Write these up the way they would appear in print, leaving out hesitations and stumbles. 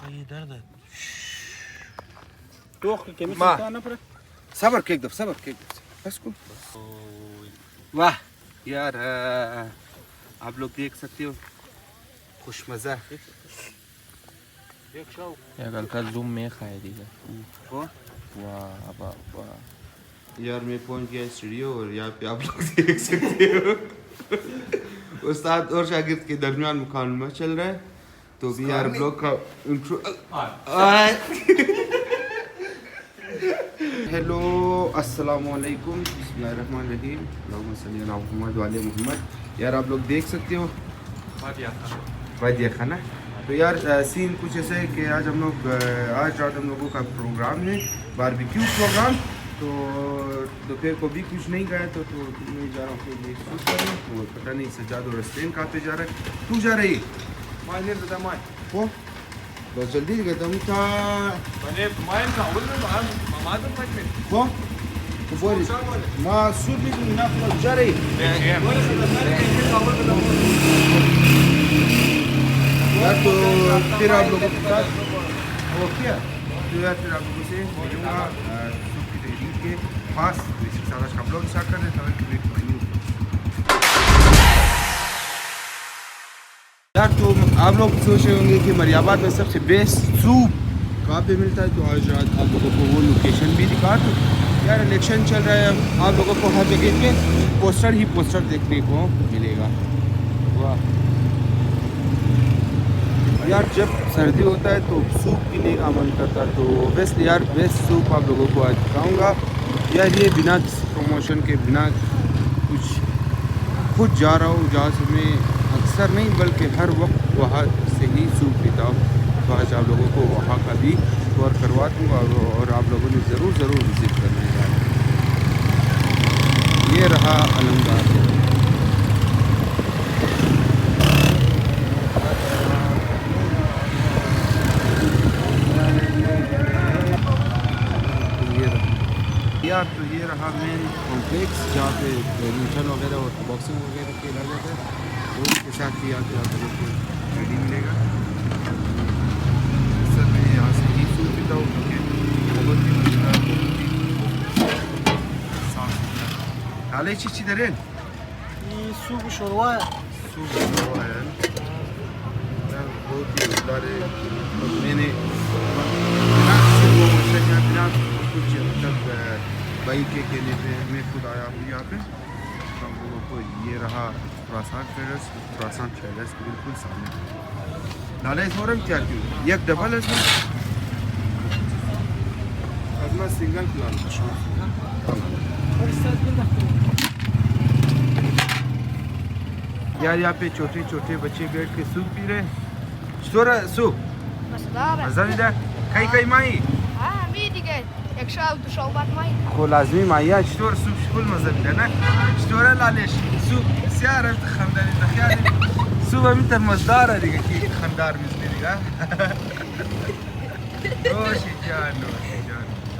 ये दर्द है तो केमिकल ना पर सबर के एकदम बस को वाह यार आप लोग देख सकते हो खुश मज़ा या कल का जूम में खाया दीजिए वो वाह वाह यार मैं पहुंच गया स्टूडियो और यहाँ पे आप लोग देख सकते हो उस्ताद और शागिर्द के दरमियान मुकालमा चल रहा है तो भी यार ब्लॉग का इंट्रो हेलो अस्सलाम वालेकुम बिस्मिल्लाहिर्रहमानिर्रहीम अल्लाहुम्मा सल्ली अला मुहम्मद वाले मोहम्मद यार आप लोग देख सकते हो वादिया खाना तो यार सीन कुछ ऐसा है कि आज रात हम लोगों का प्रोग्राम है बारबेक्यू प्रोग्राम तो दोपहर को भी कुछ नहीं गया तो मैं जा रहा हूँ ये शूट करने तो पता नहीं सजाद और रस्तेन कहाँ पे जा रहा है तू जा रही वो बस जल्दी गया था वो तो बोल माँ शूट भी ना जा रही यार तो फिर आप लोगों के साथ वो किया तो यार फिर आप लोगों से मिलूँगा सूप की तहरीक के पास तो इसी सारा का ब्लॉग स्टार्ट कर देता हूँ यार तो आप लोग सोच रहे होंगे कि मरियाबाद में सबसे बेस्ट सूप कहाँ पे मिलता है तो आज रात आप लोगों को वो लोकेशन भी दिखा दूँ यार इलेक्शन चल रहा है आप लोगों को हर जगह पे पोस्टर ही पोस्टर देखने को मिलेगा वाह यार जब सर्दी होता है तो सूप पीने का मन करता है तो ऑब्वियसली यार बेस्ट सूप आप लोगों को आज दिखाऊंगा यार ये बिना प्रमोशन के बिना कुछ खुद जा रहा हूँ जहाँ से मैं अक्सर नहीं बल्कि हर वक्त वहाँ से ही सूप पीता हूँ तो आज आप लोगों को वहाँ का भी टूर करवा दूँगा और आप लोगों ने ज़रूर विज़िट करना है ये रहा अलंगार यार तो ये रहा मेन कॉम्प्लेक्स जहाँ पे बैडमिंटन वगैरह और बॉक्सिंग वगैरह खेला जाता है तो उसके साथ ही यहाँ पे आप लोगों को रेडी मिलेगा सर मैं यहाँ से ही सूप पीता हूँ क्योंकि बहुत ही साफ सुथरा डाले चीची दरेन सूप शोरवा है यार बहुत ही मज़ेदार है मैंने कुछ मतलब बाइक के कहने पे मैं खुद आया हूँ यहाँ पे तो हम लोगों को ये रहा क्रॉसान ट्रेडर्स के बिल्कुल सामने नाले इस मोरम क्या क्यों एक डबल है इसमें अपना सिंगल प्लान यार यहाँ पे छोटे बच्चे बैठ के सूप पी रहे सूप मजा कई माई خو لازمی مایا چطور سوپ شکل مزه میده نه چطوره لالش سوپ بسیار خندانی تخیلی سوپ همیتر مزداره دیگه که خندار میزنی دیگه نوشی جان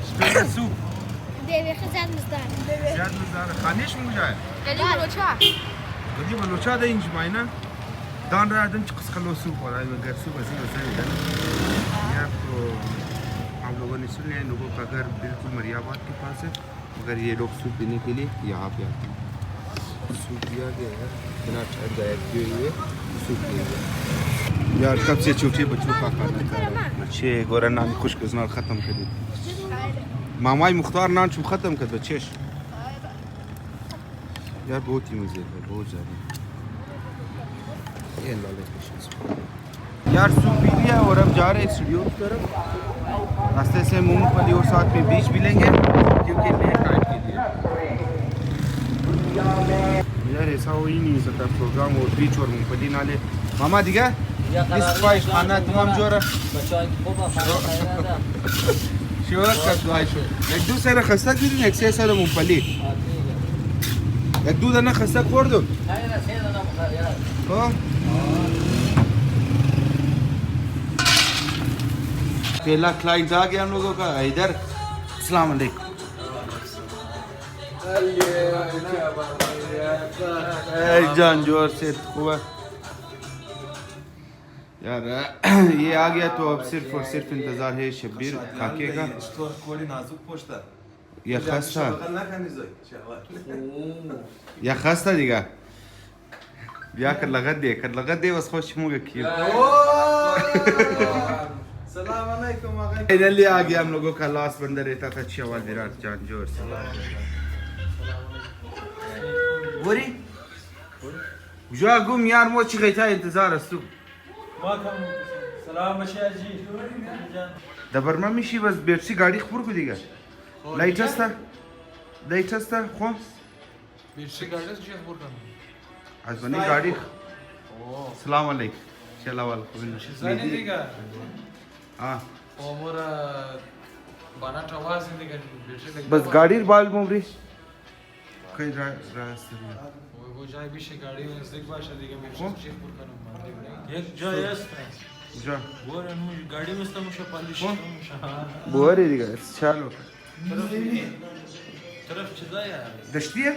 چطوره سوپ دیوی زیاد مزداره خانیش موجه گلی بلوچا ده اینج مای نه دان را آدم چه قسخلو سوپ ولی اگر سوپ ازی میده یا تو हम लोगों ने सुन लिया इन लोगों का घर बिल्कुल मरियाबाद के पास है मगर ये लोग सूप पीने के लिए यहाँ पे आते हैं सूप पिया गया है बिना ठहर गए किए हुए सूप पिया गया यार कब से छोटे बच्चों का खाना अच्छे गोरा नान खुश कज़नार ख़त्म कर दी मामाई मुख्तार नान शुभ ख़त्म कर दो चेश यार बहुत ही मज़े है बहुत ज़्यादा यार सूप पी लिया और अब जा रहे हैं स्टूडियो की तरफ रास्ते से मूंगफली और साथ में बीज भी लेंगे क्योंकि लेट नाइट के लिए यार ऐसा हो ही नहीं सकता प्रोग्राम और बीच और मूंगफली नाले मामा दिखा इस ख्वाहिश खाना तमाम जोर शोर का ख्वाहिश एक दूसरे खस्ता की एक से सारे मूंगफली एक दूध ना खस्ता खोर दो पहला क्लाइंट आ गया हम लोगों का इधर अस्सलाम वालेकुम जान जोर से हुआ यार ये आ गया तो अब सिर्फ और सिर्फ इंतजार है शब्बीर काके का या खस्ता या खस्ता दिगा या कर लगा दे बस खुश मुंह की सलाम अलैकुम फाइनली आ गया हम लोगों का लास्ट बंदा रहता था चवाल विराट जान जोर से बोरी जो गुम यार मो ची गईता इंतजार असु सलाम जी दबर मा मिशी बस बेटसी गाड़ी खबर को दिगा लाइटस्ता खो बेटसी गाड़ी से खबर करना आज बनी गाड़ी सलाम अलैकुम चला वाल जाने देगा हां और बना टवा से देगा बेटसी बस गाड़ी बाल मोमरी कई रास्ते में वो जाए भी से गाड़ी में से बाशा देगा बेटसी से खबर करना एक जयस जा वो गाड़ी में तो मुझे पालिश बोरे दिगा चलो तरफ चला यार दश्ती है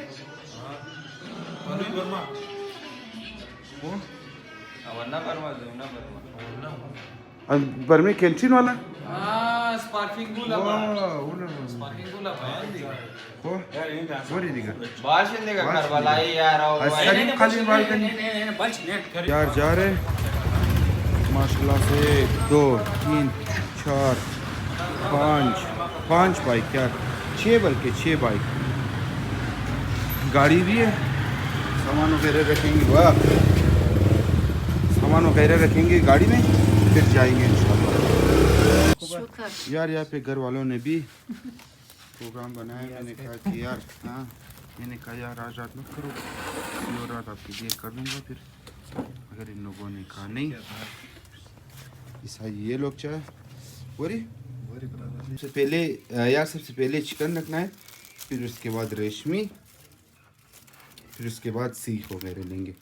पाली वर्मा वो वरना परवा दो ना बर में कैंटीन वाला हां स्पार्किंग गुला वाह स्पार्किंग गुला भाई वो बोरे दिगा बाश देगा कर वाला यार असली खाली बाल करनी यार जा रहे माशाल्लाह से 2 3 4 5 बाइक यार 6 बल्कि 6 बाइक गाड़ी भी है सामान वगैरह रखेंगे वाह सामान वगैरह रखेंगे गाड़ी में फिर जाएंगे इंशाल्लाह यार यहाँ पे घर वालों ने भी प्रोग्राम बनाया मैंने कहा कि यार हाँ मैंने कहा यार आज रात मत करो और रात आपकी देर कर दूंगा फिर अगर इन लोगों ने कहा नहीं ऐसा ये लोग चाहे बोरी सबसे पहले यार सबसे पहले चिकन रखना है फिर उसके बाद रेशमी फिर उसके बाद सीख वगैरह लेंगे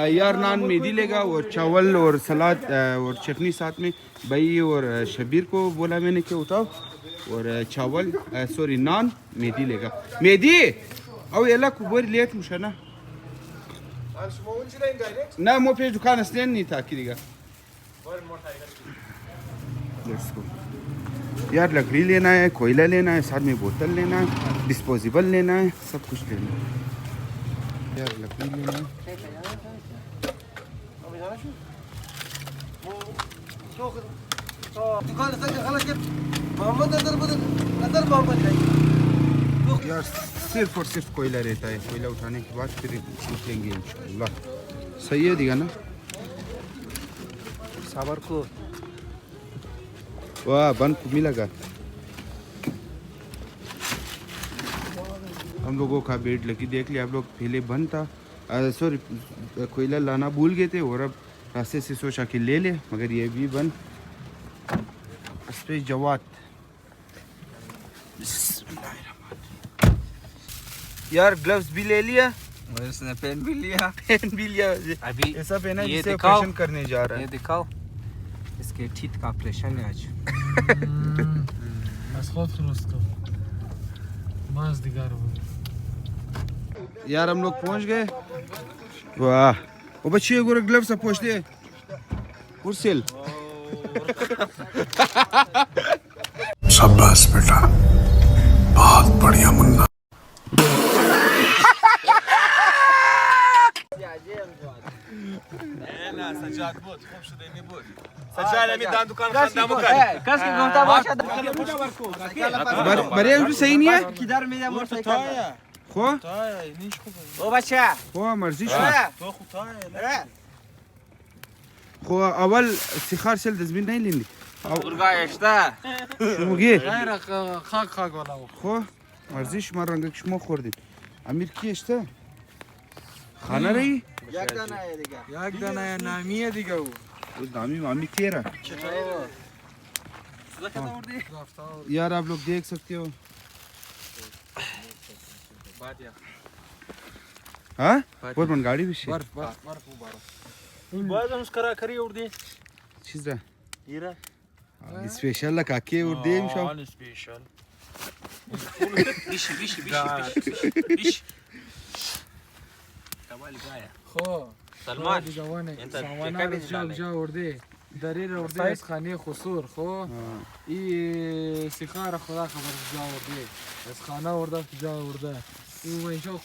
यार नान मेहदी लेगा और चावल और सलाद और चटनी साथ में भाई और शबीर को बोला मैंने कि उठाओ और चावल सॉरी नान मेहदी लेगा मेहदी او يلا كبر ليت مش انا ना मो पे दुकान स्टैंड नहीं था कि दिगा लेट्स गो यार लकड़ी लेना है कोयला लेना है साथ में बोतल लेना है डिस्पोजेबल लेना है सब कुछ लेना है यार लकड़ी लेना है दुकान से गलत के मोहम्मद अदर मोहम्मद यार सिर्फ और सिर्फ कोयला रहता है कोयला उठाने के बाद फिर निकलेंगे इंशाल्लाह सही है दिगा ना साबर को वाह बन को मिलेगा हम लोगों का बेड लगी देख लिया आप लोग पहले बंद था सॉरी कोयला लाना भूल गए थे और अब रास्ते से सोचा कि ले ले मगर ये भी बंद इस पे जवात यार ग्लव्स भी ले लिया और इसने पेन भी लिया अभी ऐसा पहना है ये जिससे दिखाओ। ऑपरेशन करने जा रहा ये है दिखाओ इसके टीथ का ऑपरेशन है आज बस खुद उसको मांस दिखा रहा हूं यार हम लोग पहुंच गए वाह वो बच्चे गोरे ग्लव्स सब पहुंचते कुर्सिल शाबाश बेटा बहुत बढ़िया मुन्ना سجاد بود خوب شده نبود سجاد می دان دکان خندم کرد कस के घूमता बाशा बरे अभी सही नहीं है किधर मेरा मोटरसाइकिल खो ओ बच्चा खो मर्जी شو تو خدای खो اول سخار سل دزمین नहीं लेनी burga yaşta मुगे غير خاك ولا खो मर्जी شما रंग شما خوردین امیر کی اشته खाना रही یک دانه دیگه یک دانه نامیه دیگه او उस दामी मामी केरा यार आप लोग देख सकते हो हाँ बहुत मन गाड़ी भी باز هم سکرا کری اردی चीज रहा یرا स्पेशल लगा के और देम शो آن سپیشال بيش کمال گایا خو سلمان جوانه انت سامانه که رو کمی جا ورده دری رو ورده از خانه خسور خو ای سیخار خدا خبر جا ورده از خانه ورده جا ورده او اینجا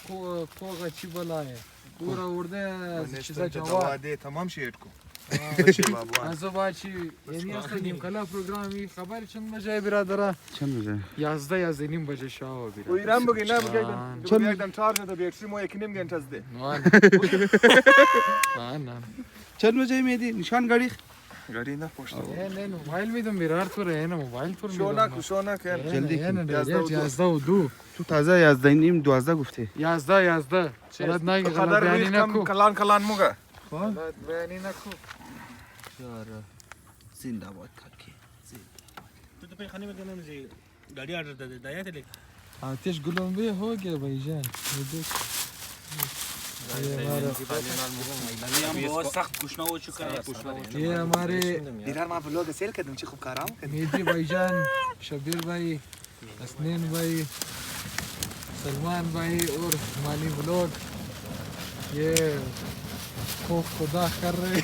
کوغا چی بلایه او را ورده از چیزا جواد تمام شیر کو از با چی یعنی اصلا نیم کلا پروگرامی خبر چند بجای برادره چند بجه 11 نیم بجه شاه و ایران بگی نه بگی چند؟ یکدم چارج ده بیتری ما یکی نیم گنت از ده نه چند بجه میدی نشان گاڑی گاری نه پشت نه موبایل میدم بیرار تو ره نه موبایل پر میدم شونا که جلدی جلدی 11 و 2 تو تازه 11 نیم 12 گفته 11 غلط نگی غلط قدر بیانی ریخ کم نکو کلان موگه غلط بیانی نکو زنده باد کاکی تو तो खाने में देना मुझे गाड़ी ऑर्डर दे दिया थे लेकिन आतिश गुलंबे हो गया भाईजान ये देख हम बहुत सख्त कुछ हो चुका है ये हमारे ایران ما بلوگ سیل کردم چی خوب کارام मेहदी भाईजान शबीर भाई हसनैन भाई सलमान भाई और मानी ब्लॉग ये खौफ खुदा कर रहे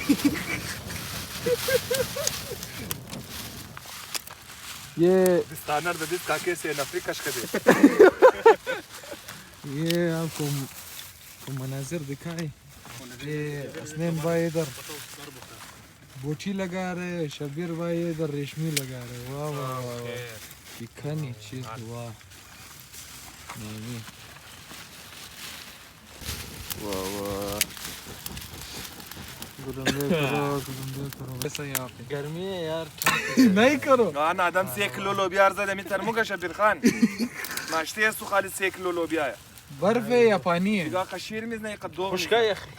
ये دستانر ده دیت کاکه سے افریقاش کده ये आपको मनाजिर दिखाए ये हसनैन भाई इधर बोटी लगा रहे शबीर भाई इधर रेशमी लगा रहे वाह वाह वाह ये खानी चीज वाह नहीं वाह वाह गुलंबे करो ऐसा यहाँ पे गर्मी है यार नहीं करो آن آدم 3 کیلو لوبیا ارزه می تر موگه شبیر خان ماشتی است تو خالی 3 کیلو لوبیا बर्फ है या पानी है دیگه قشیر میز نه قدوم مشکا يا اخي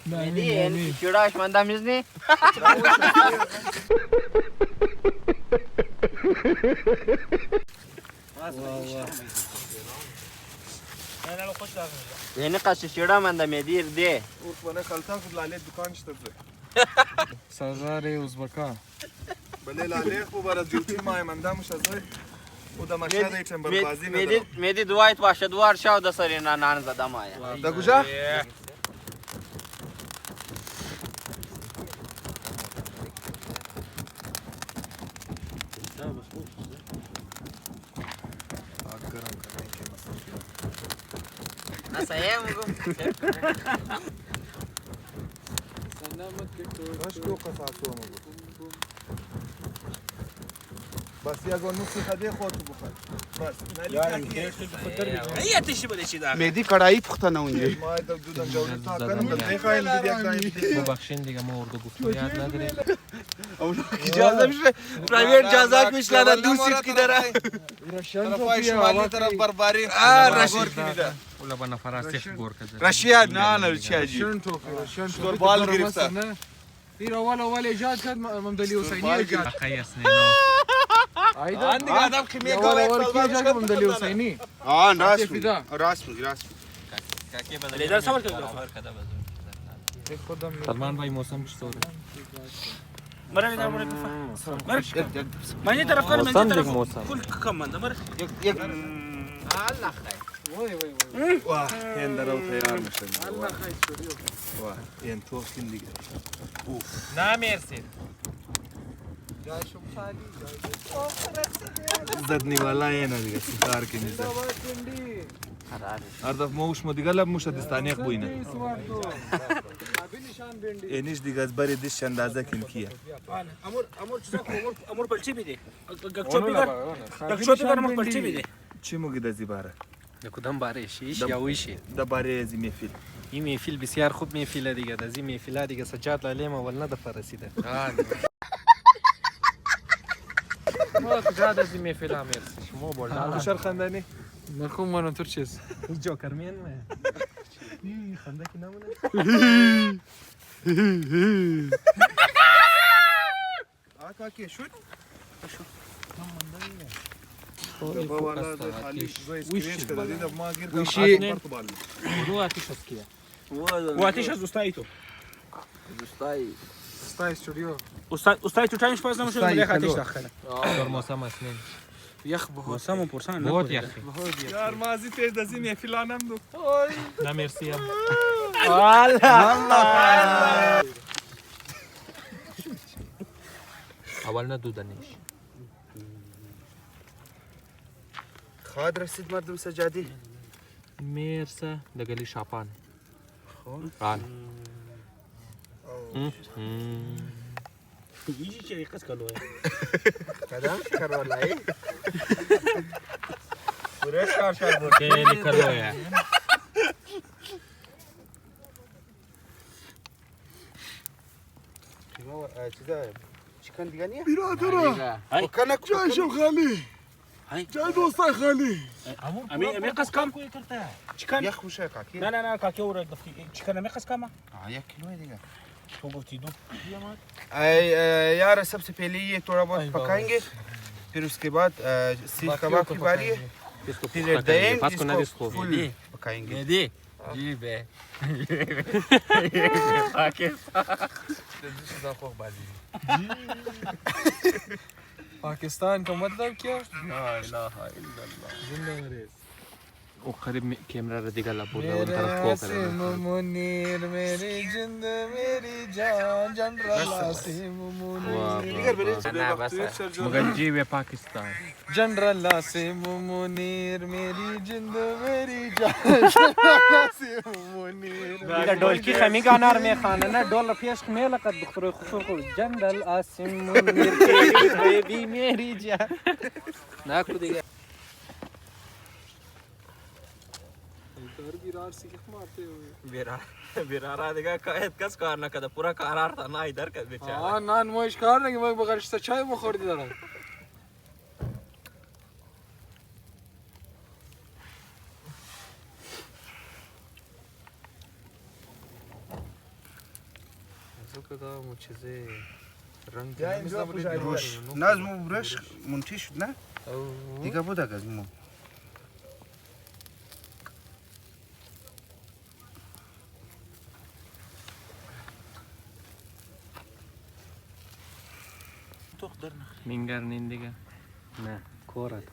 नहीं شراش من دمیزنی انا لو خوش لازم یعنی قصد شرا من دمیدیر ده اورک بنا خلطان خود لاله دکان شته سزار ازبکا بله لاله خو برا جوتی ما منده مش از او د مشه د چمبر بازی نه ده میدی دوایت باشه دوار شاو د سری نان زدم آیا د گوجا نسایم باش کو قصاصو مگو بس یا گو نص خدی خود بخور بس هي تشبه الشيء ده مهدی کڑائی پختنه اونجا ما د دودن جوړ تا کنم د خایل دی یک ببخشین دیگه ما اردو گفتگو یاد نداریم اجازه میشه پرایوت جزاک میشلانه دوسیت کی داره روشن طرفای شمالی طرف بربری رشید کی میده اولا با نفراسی گور کده رشید نه نه چاجی روشن توفي دوربال گرفته این اول ایجاد کرد ممدلی حسینی ایجاد خیس نینو ایدا عندك آدم كمية اول قوية اول کی ایجاد کرد ممدلی حسینی آن راست فدا. میگی راست میگی الاداره صبر كده خودم سلمان بھائی موسم چطوره؟ مره الاداره مره ما انت طرف كان من طرف كل كم من مره الله خیر وای وای وای واه ين درو خيار مشن الله خیر شوریو واه ين توخ كندي نه مرسی جایشم خالی زدني والله ين هذه سكار كني زد اردف موش مو دیگه لب موش دستانیخ بوینه اینیش دیگه از بری دش اندازه کن کیه امور چیزا امور بلچی بیده گچوبی کار امور بلچی بیده چی موگی دزی باره کدام بارش ایش یا ویشی ده باره ازی میفیل این میفیل بسیار خوب میفیله دیگه از این میفیله دیگه سجاد لاله ما ول نده فرسیده ما سجاد از این میفیله مرسی شما بردال خوشر خندانی مرحوم منو ترچیز جوکر مین نه خنده کی نمونه آقا کی شد بابا والله ده خالی وش كده ده ما غير وشي رو آتیش از کیه واتيش از استايتو ستای استودیو استايتو تاني شپاز نمشه ولی خاطرش داخله دور موسم اسنین यख बहुत मौसम पुरसान बहुत यख यार माजी तेज दसी महफिलानम दो ना मेरसी अब اول نه دودنش خاد رسید مردم سجادی میرسه دگلی شاپان خان يجي شيء قص كلوه کدام کرولای خیلی کلوه چیزا چیکن دیگه نیه؟ برادرها کنک جایشم خالی جای دوستای خالی امي قص كم chicken یخ خوشه کاکی لا لا لا كاكي ورا دفتي chicken امي قص كم یک کیلو دیگه تو گفتی دو यार सबसे पहले ये थोड़ा बहुत पकाएंगे फिर उसके बाद सीख कबाब की बारी है फिर दही इसको फुल पकाएंगे دی جی به पाकिस्तान का मतलब क्या لا اله الا الله जिंदा अंग्रेज او قریب کیمرا را دیگه لابورده اون मेरे طرف کو आसिम کرده मुनीर मेरी जिंद मेरी जान जनरल आसिम मुनीर نه بس مگر جیب پاکستان जनरल आसिम मुनीर मेरी जिंद मेरी जान जनरल आसिम मुनीर دیگه ډولکی خمی گانار میخوانه نه ډول پیش میله قد دختر خصوص جنرال آسم منیر بیبی میری جان ناکو دیگه بیرارا دیگه کاید کس کار نکرده پورا کارار تا نه ایدر کد بیچاره हाँ नान मोइश कार नहीं मैं बगैर से चाय में खोर दी दरा कदा मुझे रंग نازمو برش منتهی شد نه دیگه بود از مو مینگرنین دیگه نه کوره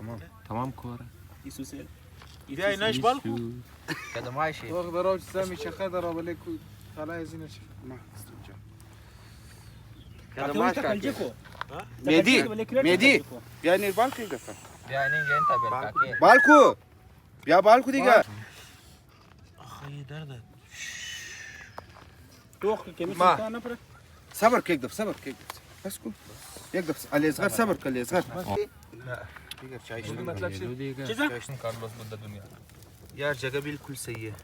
تمام کوره يسوسيل يا ايش بالكو کده ماشی وقت دراو سامي شخه درا بلكو خلاص زين کده ماش کاکی مهدی مهدی بیا نیر بالکو دفعه بیا اینجا این تا بر کاکی بالکو بیا بالکو دیگه اخي درد توخ كم ما. سنه پر صبر که یک دفعه صبر که یک دفعه بس کن یک دفعه علی اصغر صبر کن علی اصغر دیگر چایشن मतलब دیگه چیزا यार जगह बिल्कुल सही है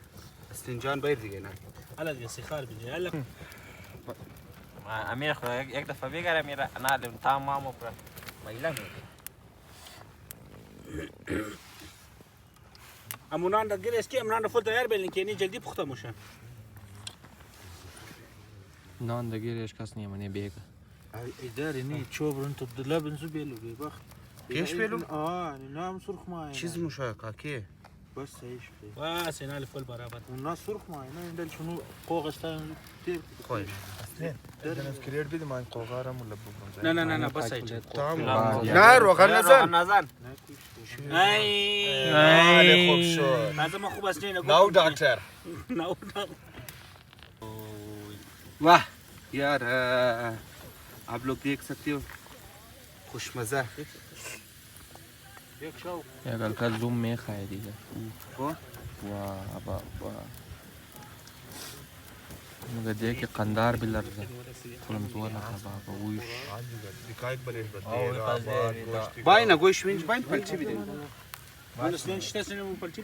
استنجان باید دیگه نه على السخار بيجي قال لك امیر خو یک دفعه بگیر امیر نه دم تمام پر مایلا میگه امونان د ګریس کې امونان فول تیار بلین کې نه جلدی پخته موشه نان دگیرش کس نیمانی بیگه اداري ني تشوف انت الدولاب نزو بيلو بيبخ كيش بيلو؟ نام سرخ ماي چیز مشاکا که بس ايش في واسنا الفول برابر والناس سرخ ماي ندل شنو قوق استان كثير خوش کریر بیدی من قوقارم ملبو لا لا لا بس ايش نه روغن نزن نزن اي خوب شد لازم اخو بس نينا نو دکتر نو वाह यार आप लोग देख सकते हो खुशमज़ा یا گلکا زوم میخواه دیگه वो واه بابا مگه دیگه قندار بلرزه فلم زوانا بابا ویش باين أقولش وينج باين فلتي بدين انا سنين شتا سنين من بلتي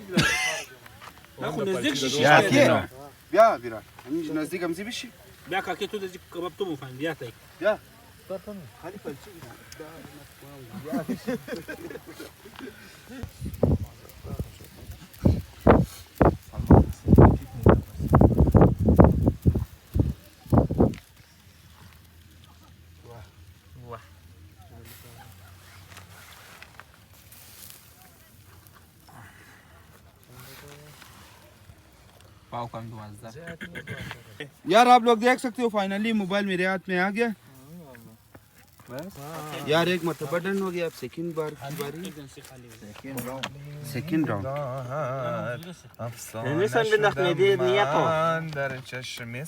ناخذ نزيك شيء يا بيا بيرا نيجي نزيك أمزي بشي بيا كاكيتو دزيك كباب تو فاهم بياتي يا هذه فلتي पाव कम 12 यार आप लोग देख सकते हो फाइनली मोबाइल मेरे हाथ में आ गया यार एक मरतबा डन हो गया, अब सेकंड बार की बारी, सेकंड राउंड। در چشم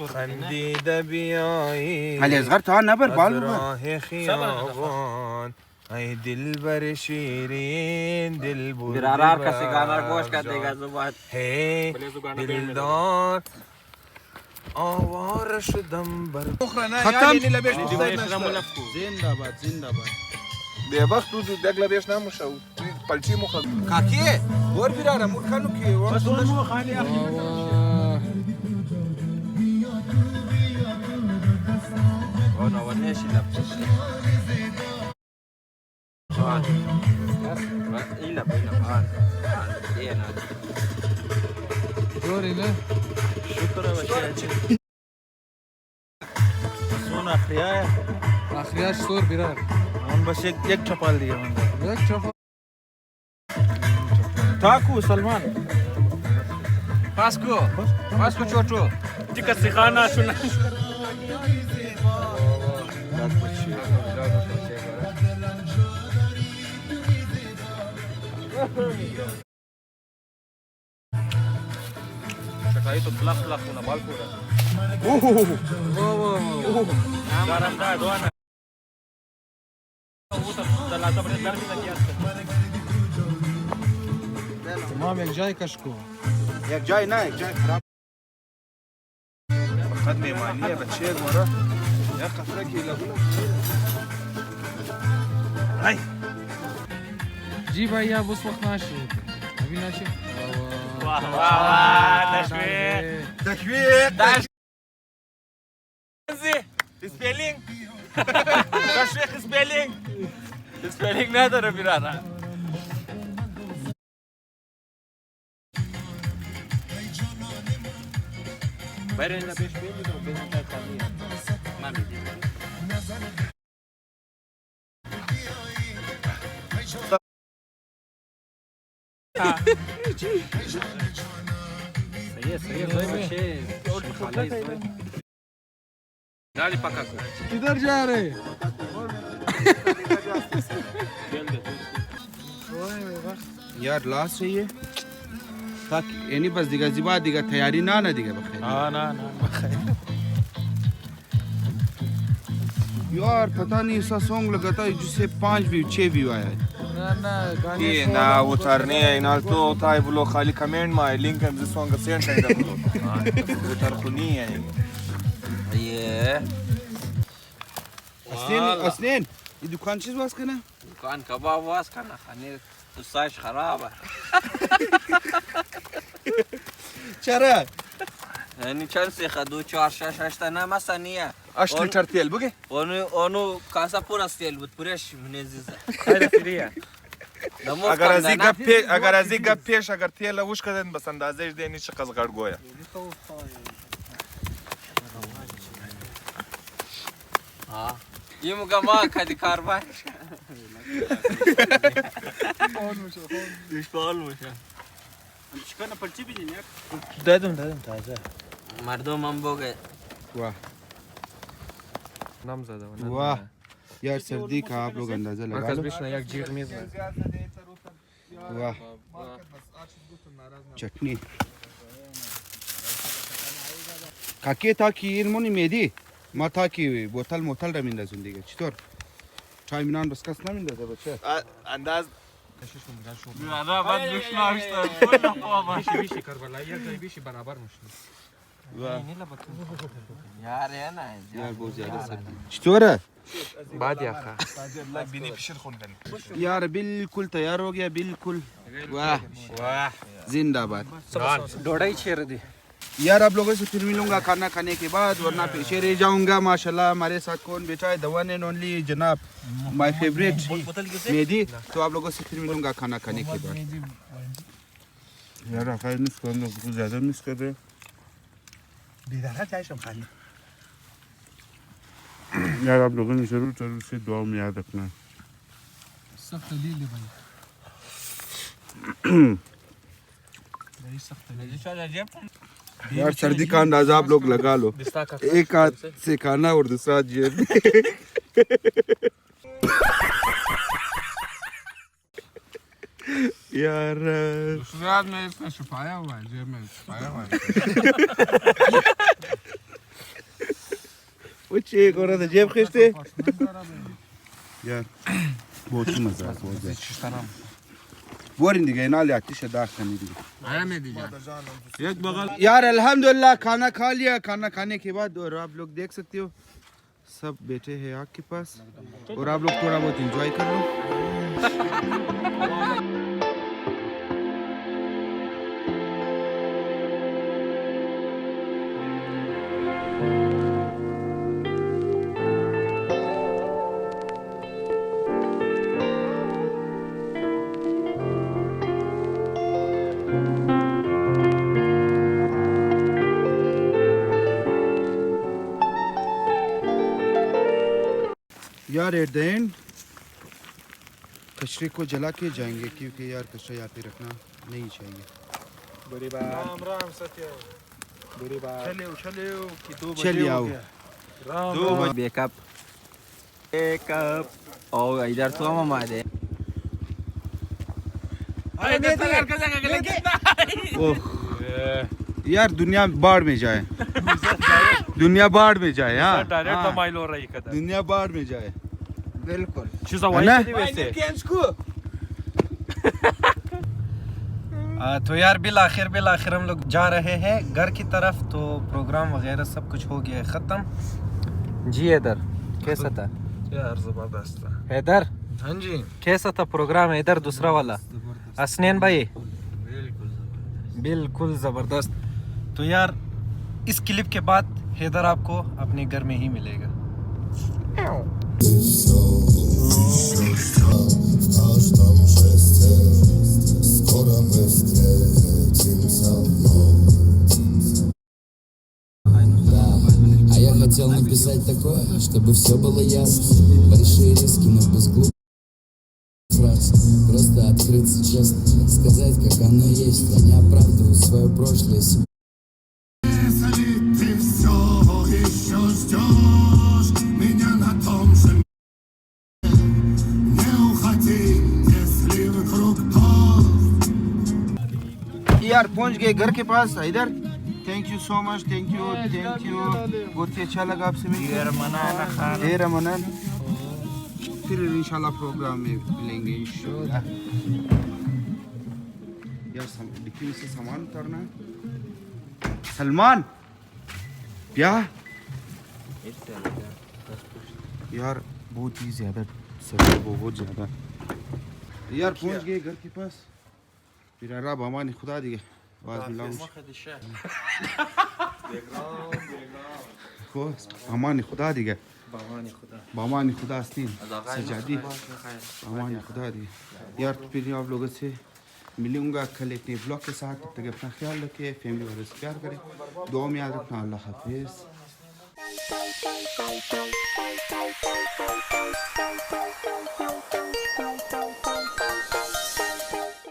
خندید بیایی علی اصغر تا نبر بال راه خیابان ای دلبر شیرین دل بود बिरार कसी गाना गोश कर देगा जुबान هی دلدار آوار شدم بر ختم. زنده باد به وقت تو دگلا بیش نموشو پلچی مخ کاکی ور بیراره مورکانو کی اون اولش لبس جوان ایلا بینا آن دینا دوری نه شکر باشه سون اخریه آخریش سور بیرار اون بس یک چپال دیگه من یک چفا تاکو سلمان پاسکو چوچو تیکا سیخانا شونا شکایی تو پلاخ پلاخونه بال پورا دارم دا دوانه دلاتا بره درمی نگیست تمام یک جای کش کو یک جای نه یک جای خراب خد میمانیه بچه گوره یا قفره کی لگوله ای جی بھائی اب اس وقت ناشی ابھی ناشی واه واه تشویق سپیلینگ تشویق سپیلینگ نداره بیرانه برین پیش بیدید و بیدید کامیه من بیدید صحیح باشه دالی پکا کو किधर जा रहे यार लास्ट है ये ताकि यानी बस दिगा जिबा दिगा तैयारी ना दिगा बखैर ना बखैर यार पता नहीं ऐसा सॉन्ग लगाता है जिससे 5 व्यू 6 व्यू आया है ای نه وترنی اینال تو تای بلو خالی کامنت ما لینک هم زسونگ سنت ایدا بلو وترخونی یعنی ایه اسنین ये दुकान चीज वास करना दुकान कबाब वास खाना खाने तो साइज खराब है चरा يعني كان سيخدو 4 6 انا مثلا 8 لیتر تیل بگی اونو کاسا پورا استیل بود پورش منزیزه خیلی فریه اگر از این گپ پیش اگر تیل وش کردن بس اندازهش دینی چه قزغر گویا ها يمو ما كدي كارباش چیکار پلچی بیدین یک دادم تازه مردم هم بگه वाह نام زده वाह यार सर्दी का आप लोग अंदाजा लगा مرکز लो بیشتر یک جیغ میزنه वाह चटनी काके था की इनमोनी मेदी ما تا کی بوتل را میندازون دیگه چطور چای مینان بس کس نمیندازه بچه انداز انا بعد بشناشتا كل قوما بیشی کربلا یک جای بیشی برابر میشه यार है ना यार बहुत ज्यादा सर्दी چطوره بعد یا خا بینی پیشر خون کنی यार बिल्कुल तैयार हो गया बिल्कुल वाह वाह जिंदाबाद ډوډۍ چیرې دی यार आप लोगों से फिर मिलूंगा खाना खाने के बाद वरना पीछे रह जाऊंगा माशाल्लाह हमारे साथ कौन बैठा है द वन एंड ओनली जनाब माय फेवरेट मेहदी तो आप लोगों से फिर मिलूंगा खाना खाने के बाद यार आखिर मिस कर लो कुछ ज़्यादा मिस कर रहे بیداره چایشم خالی यार आप लोगों ने जरूर जरूर से दुआ में याद रखना सख्त लील भाई سخت यार सर्दी का अंदाजा आप लोग लगा लो, एक हाथ से खाना और दूसरा हाथ जेब में। यार दूसरे हाथ में इसका छुपाया हुआ है, जेब में छुपाया हुआ है। कुछ एक और जेब खींचते यार, बहुत ही मजा आता है। बोरिंग दिखे ना ले आती शदाक करने दी एक बगल। यार अल्हम्दुलिल्लाह खाना खा लिया। खाना खाने के बाद और आप लोग देख सकते हो सब बैठे हैं आग के पास और आप लोग थोड़ा बहुत एंजॉय कर लो। यार एट द एंड कचरे को जला के जाएंगे क्योंकि यार कचरा यहाँ पे रखना नहीं चाहिए। बुरी बात। राम राम सत्य। बुरी बात। चलिए आओ। दो बैकअप और इधर तो हम आ जाए। ओह यार दुनिया बाढ़ में जाए, दुनिया बाढ़ में जाए। हाँ दुनिया बाढ़ में जाए बिल्कुल। तो यार बिल आखिर हम लोग जा रहे हैं घर की तरफ। तो प्रोग्राम वगैरह सब कुछ हो गया है ख़त्म। जी हैदर कैसा था? यार जबरदस्त था हैदर। हाँ जी कैसा था प्रोग्राम हैदर दूसरा वाला? असनैन भाई बिल्कुल ज़बरदस्त। तो यार इस क्लिप के बाद हैदर आपको अपने घर में ही मिलेगा। А я хотел написать такое, чтобы все было ясно. Большие риски, но без глупых фраз. Просто открыться честно, сказать, как оно есть. Я не оправдываю свое прошлое. Если ты все еще ждешь меня на том же месте, не уходи, если вокруг дождь. यार पहुंच गए घर के पास। इधर thank you so much. Thank you बहुत ही अच्छा लगा आपसे मिलकर। रमजान फिर इंशाल्लाह प्रोग्राम में मिलेंगे इंशाल्लाह। यार डिक्की में से सामान उतारना है। सलमान क्या यार बहुत ही ज़्यादा सर बहुत ज़्यादा। यार पहुंच गए घर के पास। फिर रब हमारी खुदा दी बात मिलाऊं को हमारी खुदा दी बामानी खुदा अस्तीन सजादी बामानी खुदा दी। यार फिर आप लोगों से मिलूंगा कल एक नए ब्लॉग के साथ। तब तक अपना ख्याल रखें, फैमिली वालों से प्यार करें, दुआ में याद रखना। अल्लाह हाफिज़।